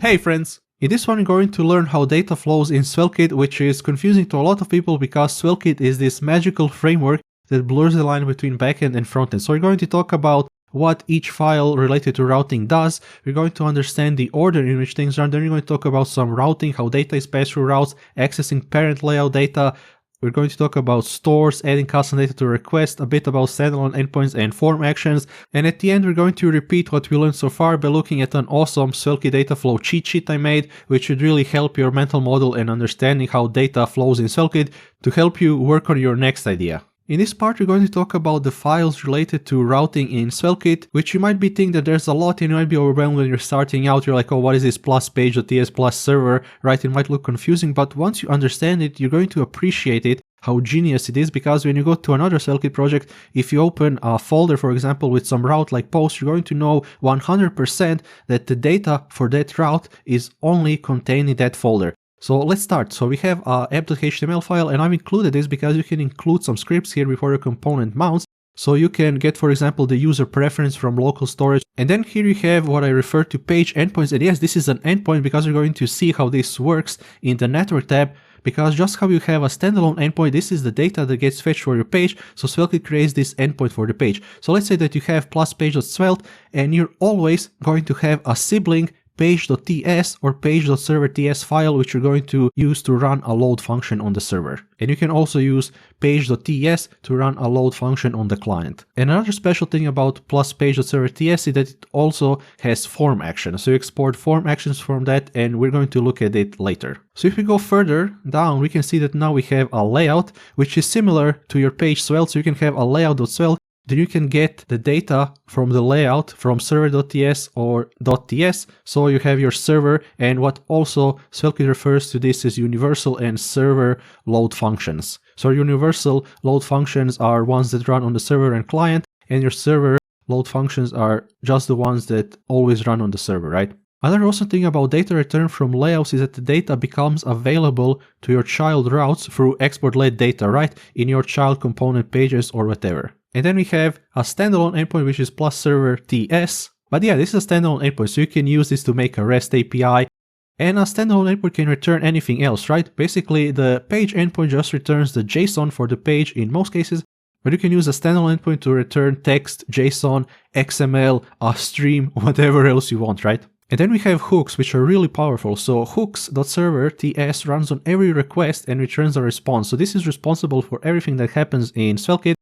Hey friends! In this one we're going to learn how data flows in SvelteKit, which is confusing to a lot of people because SvelteKit is this magical framework that blurs the line between backend and frontend. So we're going to talk about what each file related to routing does. We're going to understand the order in which things run. Then we're going to talk about some routing, how data is passed through routes, accessing parent layout data. We're going to talk about stores, adding custom data to request, a bit about standalone endpoints and form actions, and at the end we're going to repeat what we learned so far by looking at an awesome SvelteKit data flow cheat sheet I made, which should really help your mental model and understanding how data flows in SvelteKit to help you work on your next idea. In this part, we're going to talk about the files related to routing in SvelteKit, which you might be thinking that there's a lot and you might be overwhelmed when you're starting out. You're like, oh, what is this plus page.ts plus server, right? It might look confusing, but once you understand it, you're going to appreciate it, how genius it is, because when you go to another SvelteKit project, if you open a folder, for example, with some route like post, you're going to know 100% that the data for that route is only contained in that folder. So let's start. So we have a app.html file, and I've included this because you can include some scripts here before your component mounts. So you can get, for example, the user preference from local storage. And then here you have what I refer to page endpoints. And yes, this is an endpoint because we're going to see how this works in the network tab. Because just how you have a standalone endpoint, this is the data that gets fetched for your page. So SvelteKit creates this endpoint for the page. So let's say that you have plus page.svelte, and you're always going to have a sibling page.ts or page.server.ts file, which you're going to use to run a load function on the server. And you can also use page.ts to run a load function on the client. And another special thing about plus page.server.ts is that it also has form actions. So you export form actions from that, and we're going to look at it later. So if we go further down, we can see that now we have a layout, which is similar to your page svelte. So you can have a layout.svelte. Then you can get the data from the layout from server.ts or .ts. So you have your server, and what also SvelteKit refers to this is universal and server load functions. So universal load functions are ones that run on the server and client, and your server load functions are just the ones that always run on the server, right? Another awesome thing about data return from layouts is that the data becomes available to your child routes through export-led data, right? In your child component pages or whatever. And then we have a standalone endpoint, which is plus server TS. But yeah, this is a standalone endpoint, so you can use this to make a REST API. And a standalone endpoint can return anything else, right? Basically, the page endpoint just returns the JSON for the page in most cases, but you can use a standalone endpoint to return text, JSON, XML, a stream, whatever else you want, right? And then we have hooks, which are really powerful. So hooks.server.ts runs on every request and returns a response. So this is responsible for everything that happens in SvelteKit,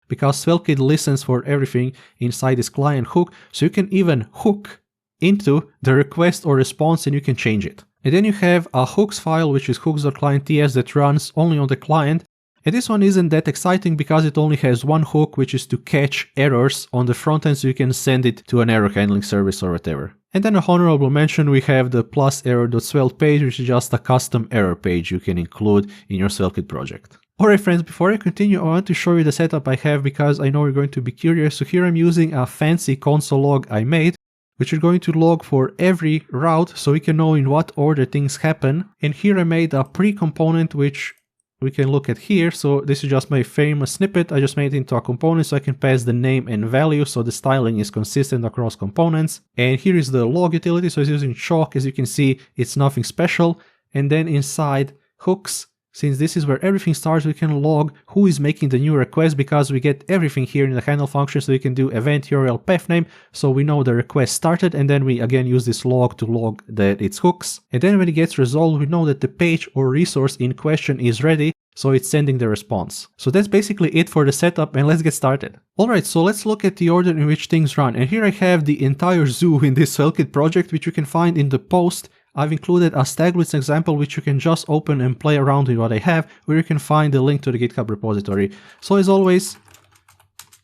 because SvelteKit listens for everything inside this client hook. So you can even hook into the request or response and you can change it. And then you have a hooks file, which is hooks.client.ts that runs only on the client. And this one isn't that exciting because it only has one hook, which is to catch errors on the front end so you can send it to an error handling service or whatever. And then a honorable mention, we have the plus error.svelte page, which is just a custom error page you can include in your SvelteKit project. Alright friends, before I continue, I want to show you the setup I have because I know you're going to be curious. So here I'm using a fancy console log I made, which is going to log for every route so we can know in what order things happen. And here I made a pre-component which we can look at here. So this is just my famous snippet. I just made it into a component so I can pass the name and value so the styling is consistent across components. And here is the log utility. So it's using chalk. As you can see, it's nothing special. And then inside hooks, since this is where everything starts, we can log who is making the new request because we get everything here in the handle function. So we can do event URL path name. So we know the request started, and then we again use this log to log that it's hooks. And then when it gets resolved, we know that the page or resource in question is ready. So it's sending the response. So that's basically it for the setup, and let's get started. Alright, so let's look at the order in which things run. And here I have the entire zoo in this SvelteKit project, which you can find in the post. I've included a StagList example which you can just open and play around with what I have, where you can find the link to the GitHub repository. So as always,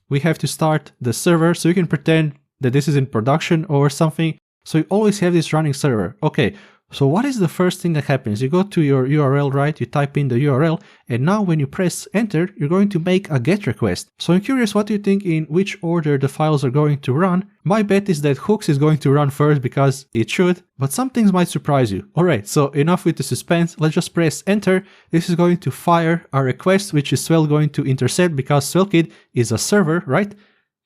we have to start the server, so you can pretend that this is in production or something. So you always have this running server. Okay, so what is the first thing that happens? You go to your URL, right? You type in the URL, and now when you press enter, you're going to make a GET request. So I'm curious, what do you think in which order the files are going to run? My bet is that hooks is going to run first because it should, but some things might surprise you. Alright, so enough with the suspense, let's just press enter. This is going to fire a request which is Svelte going to intercept because SvelteKit is a server, right?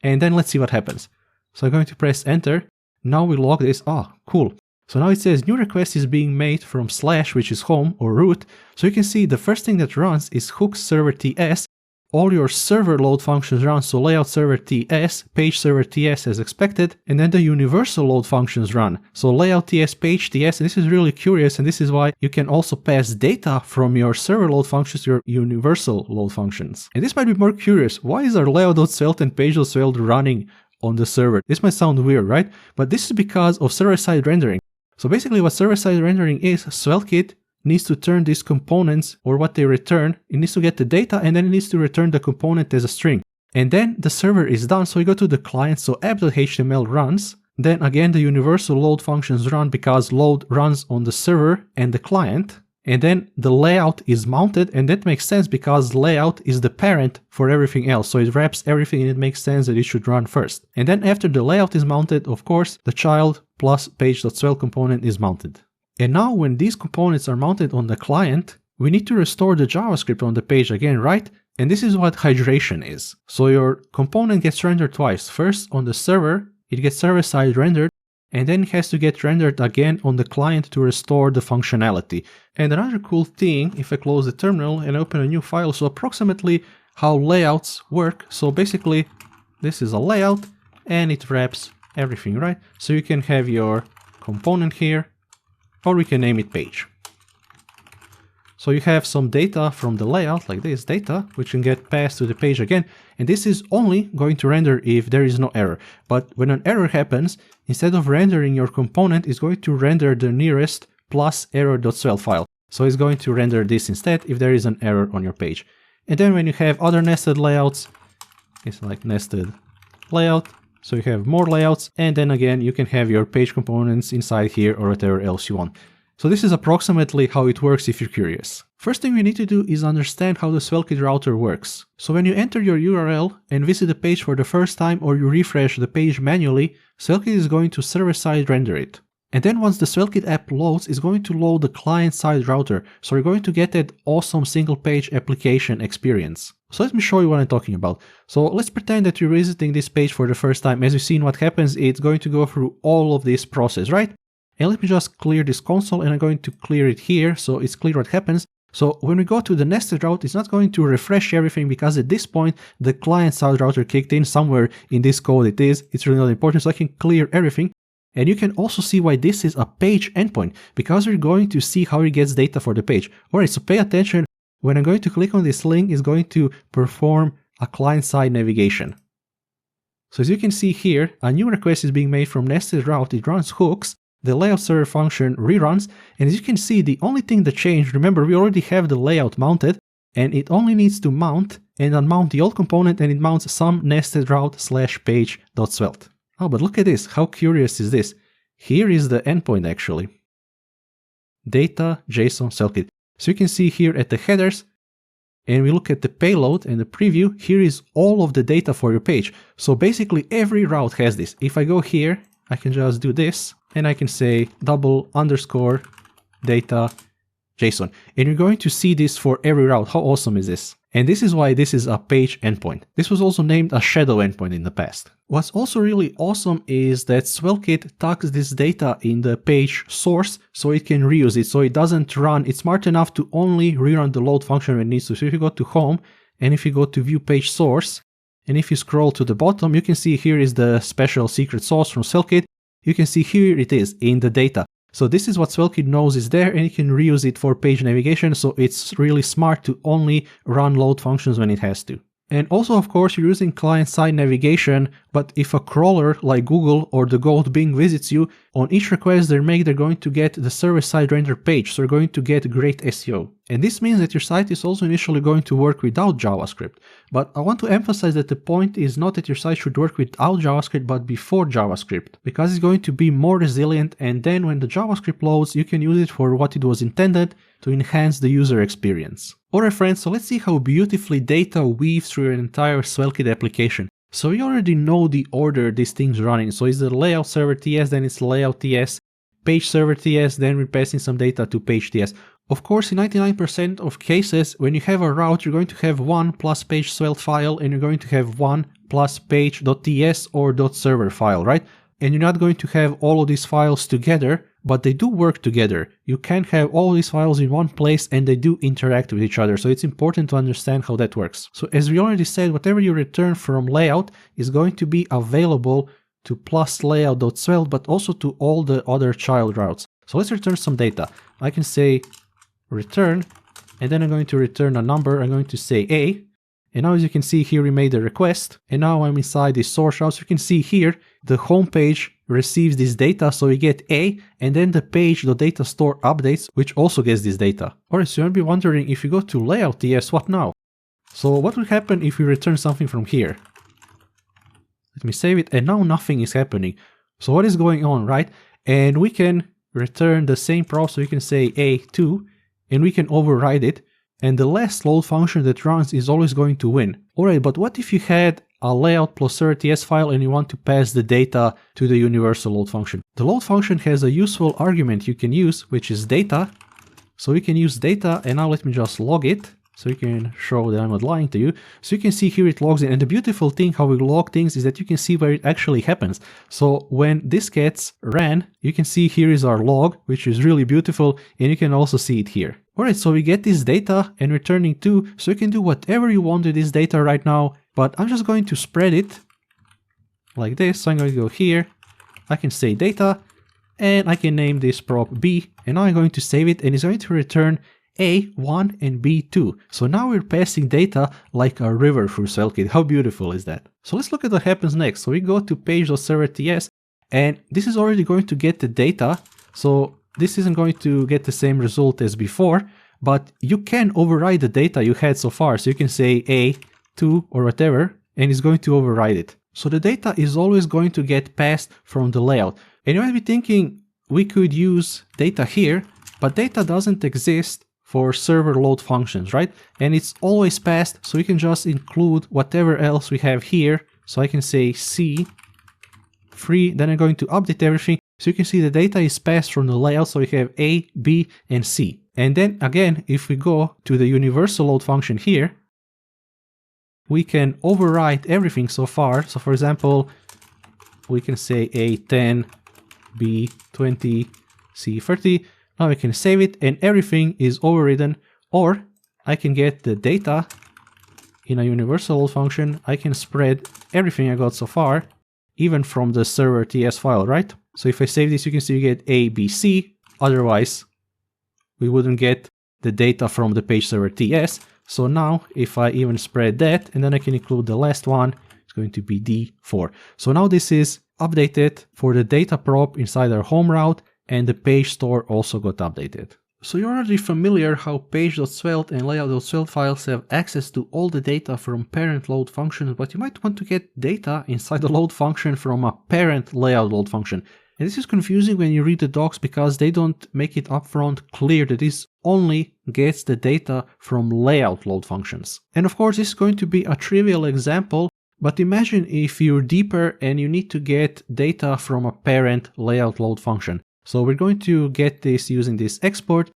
And then let's see what happens. So I'm going to press enter. Now we log this. Ah, cool. So now it says new request is being made from / which is home or root. So you can see the first thing that runs is hook server TS. All your server load functions run, so layout server TS, page server TS as expected, and then the universal load functions run. So layout TS, page TS, and this is really curious, and this is why you can also pass data from your server load functions to your universal load functions. And this might be more curious, why is our layout.svelte and page.svelte running on the server? This might sound weird, right? But this is because of server-side rendering. So basically what server-side rendering is, SvelteKit needs to turn these components, or what they return, it needs to get the data and then it needs to return the component as a string. And then the server is done, so you go to the client, so app.html runs, then again the universal load functions run because load runs on the server and the client, and then the layout is mounted, and that makes sense because layout is the parent for everything else, so it wraps everything and it makes sense that it should run first. And then after the layout is mounted, of course, the child plus page.svelte component is mounted. And now when these components are mounted on the client, we need to restore the JavaScript on the page again, right? And this is what hydration is. So your component gets rendered twice. First on the server, it gets server-side rendered, and then it has to get rendered again on the client to restore the functionality. And another cool thing, if I close the terminal and open a new file, so approximately how layouts work. So basically, this is a layout and it wraps everything, right? So you can have your component here, or we can name it page. So you have some data from the layout, like this data, which can get passed to the page again, and this is only going to render if there is no error. But when an error happens, instead of rendering your component, it's going to render the nearest plus error.svelte file. So it's going to render this instead if there is an error on your page. And then when you have other nested layouts, it's like nested layout, so you have more layouts, and then again you can have your page components inside here or whatever else you want. So this is approximately how it works if you're curious. First thing we need to do is understand how the SvelteKit router works. So when you enter your URL and visit the page for the first time, or you refresh the page manually, SvelteKit is going to server-side render it. And then once the SvelteKit app loads, it's going to load the client-side router, so you're going to get that awesome single-page application experience. So let me show you what I'm talking about. So let's pretend that you're visiting this page for the first time. As you've seen what happens, it's going to go through all of this process, right? And let me just clear this console, and I'm going to clear it here, so it's clear what happens. So when we go to the nested route, it's not going to refresh everything because at this point, the client-side router kicked in somewhere in this code it's really not important, so I can clear everything. And you can also see why this is a page endpoint, because we're going to see how it gets data for the page. Alright, so pay attention. When I'm going to click on this link, it's going to perform a client-side navigation. So as you can see here, a new request is being made from nested route. It runs hooks, the layout server function reruns, and as you can see, the only thing that changed, remember we already have the layout mounted, and it only needs to mount and unmount the old component, and it mounts some nested route / page.svelte. Oh, but look at this, how curious is this? Here is the endpoint actually. Data, JSON, SvelteKit. So you can see here at the headers, and we look at the payload and the preview, here is all of the data for your page. So basically every route has this. If I go here, I can just do this, and I can say __ data JSON. And you're going to see this for every route. How awesome is this? And this is why this is a page endpoint. This was also named a shadow endpoint in the past. What's also really awesome is that SvelteKit tucks this data in the page source so it can reuse it, so it doesn't run. It's smart enough to only rerun the load function when it needs to. So if you go to home and if you go to view page source, and if you scroll to the bottom, you can see here is the special secret source from SvelteKit. You can see here it is in the data. So this is what SvelteKit knows is there, and it can reuse it for page navigation, so it's really smart to only run load functions when it has to. And also, of course, you're using client-side navigation, but if a crawler like Google or the goat Bing visits you, on each request they're going to get the server-side render page, so you're going to get great SEO. And this means that your site is also initially going to work without JavaScript. But I want to emphasize that the point is not that your site should work without JavaScript, but before JavaScript, because it's going to be more resilient, and then when the JavaScript loads, you can use it for what it was intended, to enhance the user experience. Alright friends, so let's see how beautifully data weaves through your entire SvelteKit application. So you already know the order these things run in. So it's the layout server TS, then it's layout TS, page server TS, then we're passing some data to page TS. Of course, in 99% of cases, when you have a route, you're going to have one plus page svelte file, and you're going to have one plus page.ts or .server file, right? and you're not going to have all of these files together, but they do work together. You can have all these files in one place and they do interact with each other, so it's important to understand how that works. So as we already said, whatever you return from layout is going to be available to plus layout.svelte, but also to all the other child routes. So let's return some data. I can say return, and then I'm going to return a number. I'm going to say A. And now as you can see here, we made a request, and now I'm inside the source route. So you can see here, the home page receives this data, so we get A, and then the page.data store updates, which also gets this data. Alright, so you might be wondering, if you go to layout.ts, what now? So what will happen if we return something from here? Let me save it, and now nothing is happening. So what is going on, right? And we can return the same prop, so we can say A2, and we can override it. And the last load function that runs is always going to win. Alright, but what if you had a layout plus SvelteKit file and you want to pass the data to the universal load function? The load function has a useful argument you can use, which is data. So we can use data, and now let me just log it, so you can show that I'm not lying to you. So you can see here it logs in, and the beautiful thing how we log things is that you can see where it actually happens. So when this gets ran, you can see here is our log, which is really beautiful, and you can also see it here. Alright, so we get this data and returning 2, so you can do whatever you want with this data right now, but I'm just going to spread it like this. So I'm going to go here, I can say data, and I can name this prop B, and now I'm going to save it, and it's going to return A1 and B2. So now we're passing data like a river through SvelteKit. How beautiful is that? So let's look at what happens next. So we go to page.server.ts, and this is already going to get the data. So this isn't going to get the same result as before, but you can override the data you had so far. So you can say A2 or whatever, and it's going to override it. So the data is always going to get passed from the layout. And you might be thinking we could use data here, but data doesn't exist for server load functions, right? And it's always passed, so we can just include whatever else we have here. So I can say C3, then I'm going to update everything. So you can see the data is passed from the layout, so we have A, B, and C. And then again, if we go to the universal load function here, we can override everything so far. So for example, we can say A10, B20, C30. Now we can save it and everything is overridden, or I can get the data in a universal load function. I can spread everything I got so far, even from the server TS file, right? So if I save this, you can see we get A, B, C. Otherwise, we wouldn't get the data from the page server TS. So now if I even spread that, and then I can include the last one, it's going to be D4. So now this is updated for the data prop inside our home route, and the page store also got updated. So you're already familiar how page.svelte and layout.svelte files have access to all the data from parent load functions, but you might want to get data inside the load function from a parent layout load function. And this is confusing when you read the docs because they don't make it upfront clear that this only gets the data from layout load functions. And of course, this is going to be a trivial example, but imagine if you're deeper and you need to get data from a parent layout load function. So we're going to get this using this export.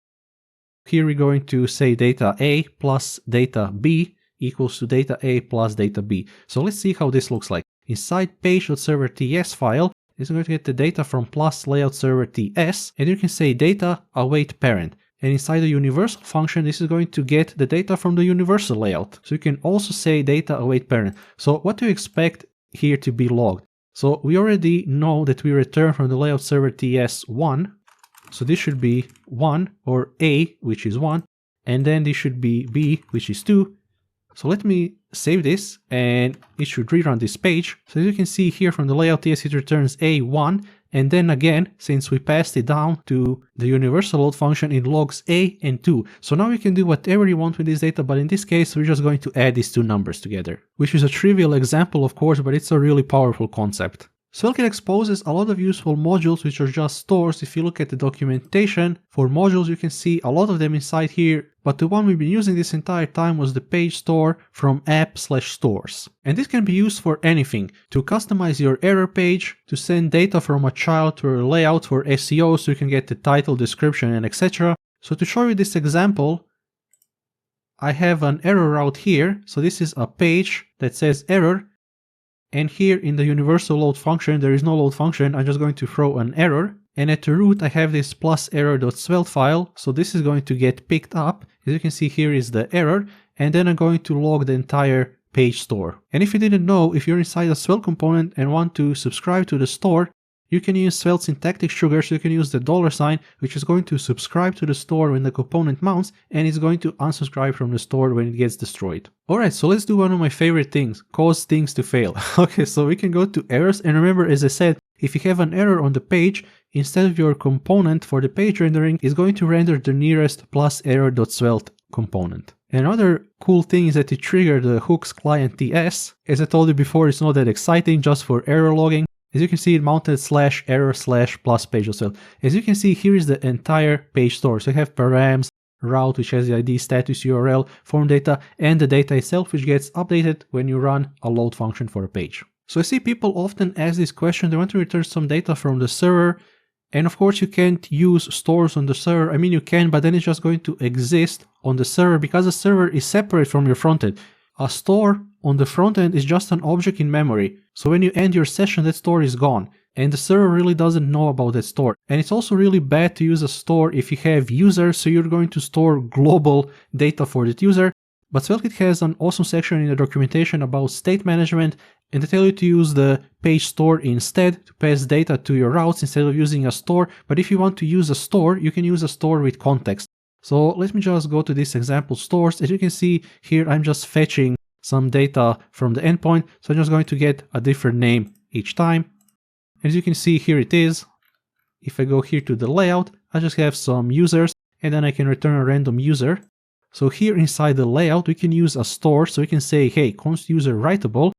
Here we're going to say data A plus data B equals to data A plus data B. So let's see how this looks like. Inside page.server.ts file, it's going to get the data from plus layout server TS, and you can say data await parent. And inside the universal function, this is going to get the data from the universal layout. So you can also say data await parent. So what do you expect here to be logged? So we already know that we return from the layout server TS 1. So this should be 1, or A, which is 1, and then this should be B, which is 2. So let me save this, and it should rerun this page. So as you can see here from the layout TS, it returns A1, and then again, since we passed it down to the universal load function, it logs A and 2. So now we can do whatever you want with this data, but in this case, we're just going to add these two numbers together, which is a trivial example, of course, but it's a really powerful concept. SvelteKit exposes a lot of useful modules which are just stores. If you look at the documentation for modules, you can see a lot of them inside here, but the one we've been using this entire time was the page store from app/stores. And this can be used for anything: to customize your error page, to send data from a child to a layout for SEO so you can get the title, description, and etc. So to show you this example, I have an error route here. So this is a page that says error. And here in the universal load function, there is no load function. I'm just going to throw an error. And at the root, I have this plus error.svelte file. So this is going to get picked up. As you can see, here is the error. And then I'm going to log the entire page store. And if you didn't know, if you're inside a Svelte component and want to subscribe to the store, you can use Svelte syntactic sugar, so you can use the $, which is going to subscribe to the store when the component mounts, and it's going to unsubscribe from the store when it gets destroyed. Alright, so let's do one of my favorite things, cause things to fail. Okay, so we can go to errors, and remember, as I said, if you have an error on the page, instead of your component for the page rendering, it's going to render the nearest plus error.svelte component. Another cool thing is that it triggered the hooks client TS. As I told you before, it's not that exciting, just for error logging. As you can see, it mounted /error/plus page.svelte. As you can see, here is the entire page store. So you have params, route, which has the ID, status, URL, form data, and the data itself, which gets updated when you run a load function for a page. So I see people often ask this question. They want to return some data from the server. And of course, you can't use stores on the server. I mean, you can, but then it's just going to exist on the server because the server is separate from your frontend. A store on the front end is just an object in memory. So when you end your session, that store is gone. And the server really doesn't know about that store. And it's also really bad to use a store if you have users, so you're going to store global data for that user. But SvelteKit has an awesome section in the documentation about state management, and they tell you to use the page store instead to pass data to your routes instead of using a store. But if you want to use a store, you can use a store with context. So let me just go to this example stores. As you can see here, I'm just fetching some data from the endpoint. So I'm just going to get a different name each time. As you can see, here it is. If I go here to the layout, I just have some users, and then I can return a random user. So here inside the layout, we can use a store. So we can say, hey, const user writable.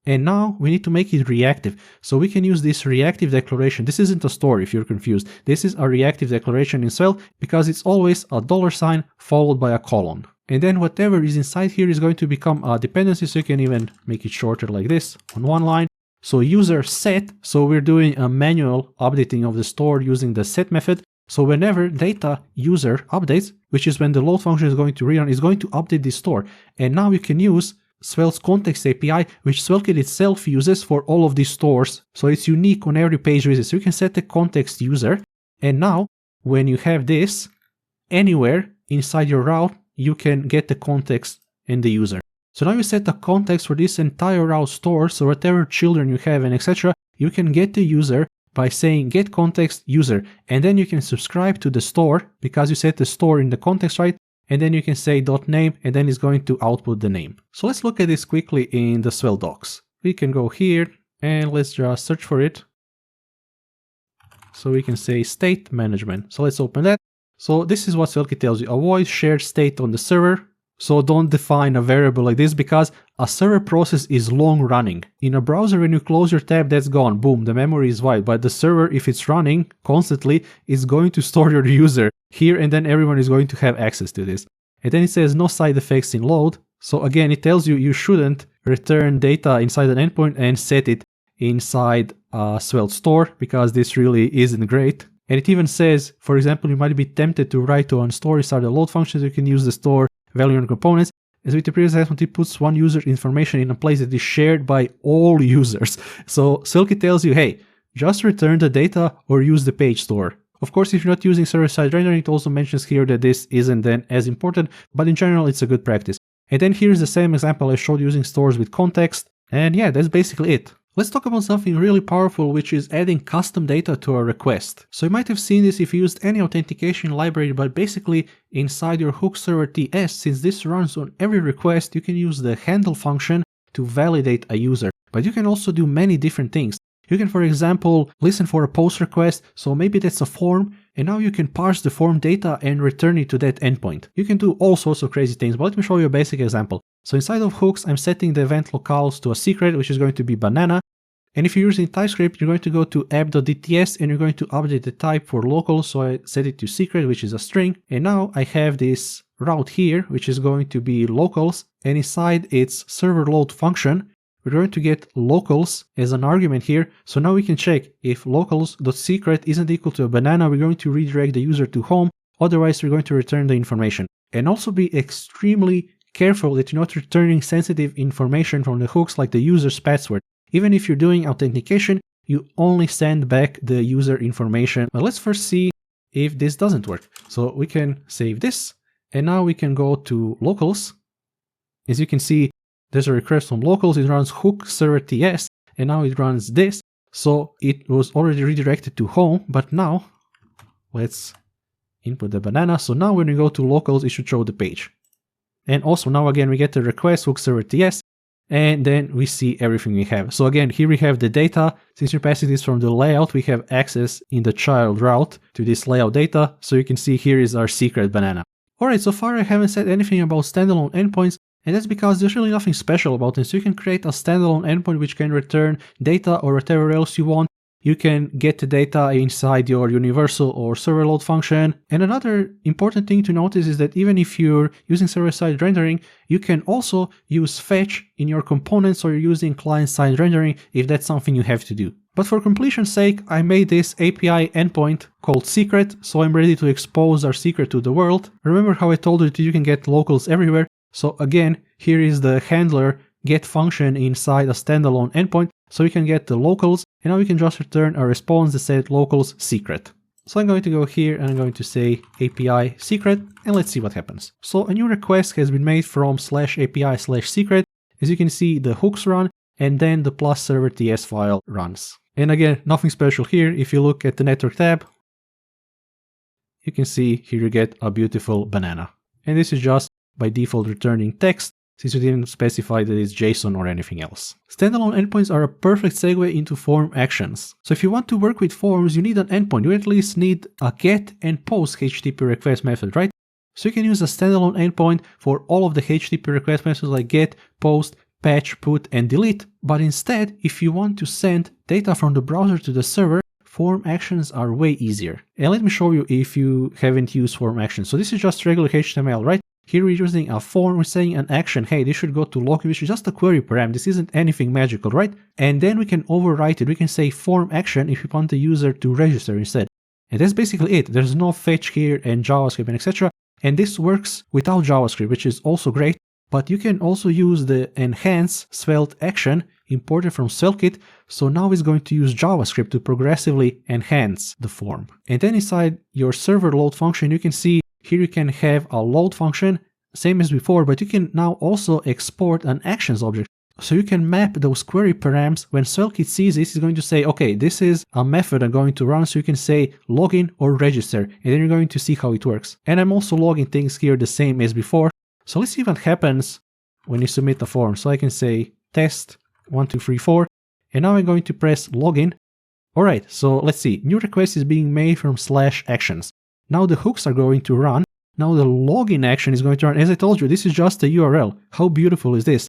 And now we need to make it reactive. So we can use this reactive declaration. This isn't a store if you're confused. This is a reactive declaration in Svelte because it's always a $, followed by a colon. And then whatever is inside here is going to become a dependency. So you can even make it shorter like this on one line. So user set. So we're doing a manual updating of the store using the set method. So whenever data user updates, which is when the load function is going to rerun, is going to update this store. And now you can use Svelte's context API, which SvelteKit itself uses for all of these stores. So it's unique on every page visit. So you can set the context user. And now when you have this, anywhere inside your route, you can get the context and the user. So now you set the context for this entire route store. So whatever children you have and etc., you can get the user by saying get context user. And then you can subscribe to the store because you set the store in the context, right? And then you can say .name, and then it's going to output the name. So let's look at this quickly in the Svelte docs. We can go here and let's just search for it. So we can say state management. So let's open that. So this is what SvelteKit tells you. Avoid shared state on the server. So don't define a variable like this because a server process is long running. In a browser, when you close your tab, that's gone. Boom, the memory is wiped. But the server, if it's running constantly, is going to store your user here, and then everyone is going to have access to this. And then it says no side effects in load. So again, it tells you you shouldn't return data inside an endpoint and set it inside a Svelte store because this really isn't great. And it even says, for example, you might be tempted to write to store inside the load functions. You can use the store value on components. As with the previous example, it puts one user information in a place that is shared by all users. So SvelteKit tells you, hey, just return the data or use the page store. Of course, if you're not using server-side rendering, it also mentions here that this isn't then as important, but in general, it's a good practice. And then here's the same example I showed using stores with context. And yeah, that's basically it. Let's talk about something really powerful, which is adding custom data to a request. So you might have seen this if you used any authentication library, but basically inside your hook server TS, since this runs on every request, you can use the handle function to validate a user. But you can also do many different things. You can, for example, listen for a post request, so maybe that's a form, and now you can parse the form data and return it to that endpoint. You can do all sorts of crazy things, but let me show you a basic example. So inside of hooks, I'm setting the event locales to a secret, which is going to be banana. And if you're using TypeScript, you're going to go to app.dts and you're going to update the type for local. So I set it to secret, which is a string. And now I have this route here, which is going to be locals. And inside its server load function, we're going to get locals as an argument here. So now we can check if locals.secret isn't equal to a banana, we're going to redirect the user to home. Otherwise, we're going to return the information. And also be extremely careful that you're not returning sensitive information from the hooks like the user's password. Even if you're doing authentication, you only send back the user information. But let's first see if this doesn't work. So we can save this, and now we can go to locals. As you can see, there's a request from locals, it runs hook server TS, and now it runs this. So it was already redirected to home, but now let's input the banana. So now when we go to locals, it should show the page. And also now again, we get the request hook server TS, and then we see everything we have. So again, here we have the data. Since you're passing this from the layout, we have access in the child route to this layout data. So you can see here is our secret banana. Alright, so far I haven't said anything about standalone endpoints, and that's because there's really nothing special about it. So you can create a standalone endpoint which can return data or whatever else you want. You can get the data inside your universal or server load function. And another important thing to notice is that even if you're using server-side rendering, you can also use fetch in your components, or you're using client-side rendering if that's something you have to do. But for completion's sake, I made this API endpoint called secret, so I'm ready to expose our secret to the world. Remember how I told you that you can get locals everywhere? So again, here is the handler get function inside a standalone endpoint, so we can get the locals, and now we can just return a response that said locals secret. So I'm going to go here and I'm going to say API secret, and let's see what happens. So a new request has been made from /API/secret. As you can see, the hooks run, and then the plus server TS file runs. And again, nothing special here. If you look at the network tab, you can see here you get a beautiful banana. And this is just by default returning text, since we didn't specify that it's JSON or anything else. Standalone endpoints are a perfect segue into form actions. So if you want to work with forms, you need an endpoint. You at least need a get and post HTTP request method, right? So you can use a standalone endpoint for all of the HTTP request methods like get, post, patch, put, and delete. But instead, if you want to send data from the browser to the server, form actions are way easier. And let me show you if you haven't used form actions. So this is just regular HTML, right? Here we're using a form, we're saying an action, hey, this should go to login, which is just a query param, this isn't anything magical, right? And then we can overwrite it, we can say form action if we want the user to register instead. And that's basically it, there's no fetch here and JavaScript and etc. And this works without JavaScript, which is also great, but you can also use the enhance svelte action imported from SvelteKit, so now it's going to use JavaScript to progressively enhance the form. And then inside your server load function, you can see here you can have a load function, same as before, but you can now also export an actions object. So you can map those query params. When SvelteKit sees this, it's going to say, okay, this is a method I'm going to run, so you can say login or register, and then you're going to see how it works. And I'm also logging things here the same as before. So let's see what happens when you submit a form. So I can say test 1, 2, 3, 4, and now I'm going to press login. Alright, so let's see, new request is being made from /actions. Now the hooks are going to run. Now the login action is going to run. As I told you, this is just a URL. How beautiful is this?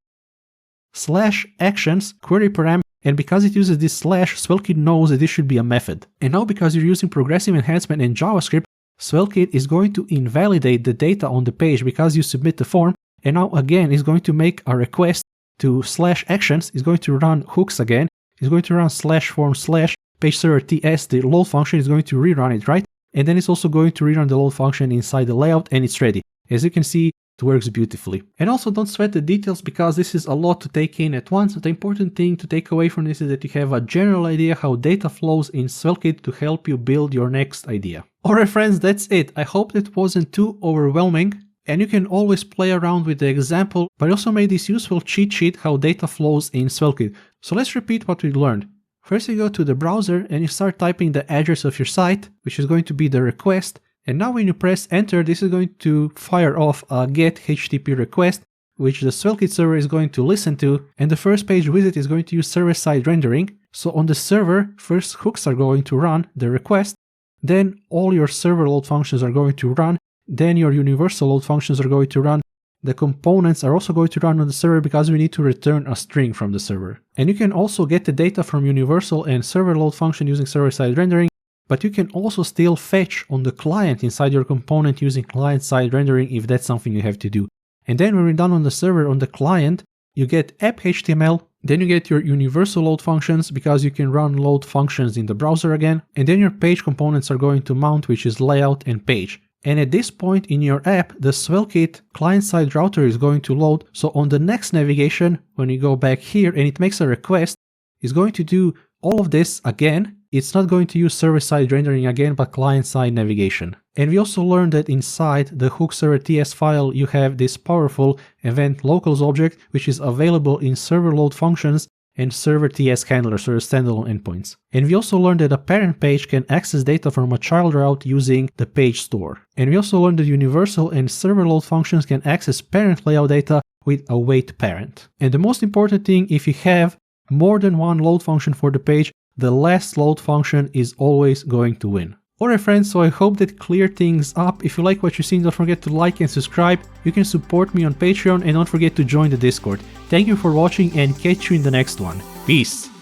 /actions query param, and because it uses this slash, SvelteKit knows that this should be a method. And now because you're using progressive enhancement and JavaScript, SvelteKit is going to invalidate the data on the page because you submit the form. And now again, it's going to make a request to /actions. It's going to run hooks again. It's going to run /form/page server TS. The load function is going to rerun it, right? And then it's also going to rerun the load function inside the layout, and it's ready. As you can see, it works beautifully. And also don't sweat the details because this is a lot to take in at once. The important thing to take away from this is that you have a general idea how data flows in SvelteKit to help you build your next idea. Alright friends, that's it. I hope that wasn't too overwhelming. And you can always play around with the example, but I also made this useful cheat sheet how data flows in SvelteKit. So let's repeat what we learned. First you go to the browser and you start typing the address of your site, which is going to be the request. And now when you press enter, this is going to fire off a get HTTP request, which the SvelteKit server is going to listen to. And the first page visit is going to use server-side rendering. So on the server, first hooks are going to run the request. Then all your server load functions are going to run. Then your universal load functions are going to run. The components are also going to run on the server because we need to return a string from the server. And you can also get the data from universal and server load function using server-side rendering, but you can also still fetch on the client inside your component using client-side rendering if that's something you have to do. And then when we're done on the server, on the client, you get app.html, then you get your universal load functions because you can run load functions in the browser again, and then your page components are going to mount, which is layout and page. And at this point in your app, the SvelteKit client-side router is going to load. So on the next navigation, when you go back here and it makes a request, is going to do all of this again. It's not going to use server-side rendering again, but client-side navigation. And we also learned that inside the hook server TS file, you have this powerful event locals object, which is available in server load functions and server TS handlers, or standalone endpoints. And we also learned that a parent page can access data from a child route using the page store. And we also learned that universal and server load functions can access parent layout data with await parent. And the most important thing, if you have more than one load function for the page, the last load function is always going to win. Alright friends, so I hope that cleared things up. If you like what you've seen, don't forget to like and subscribe. You can support me on Patreon and don't forget to join the Discord. Thank you for watching and catch you in the next one. Peace!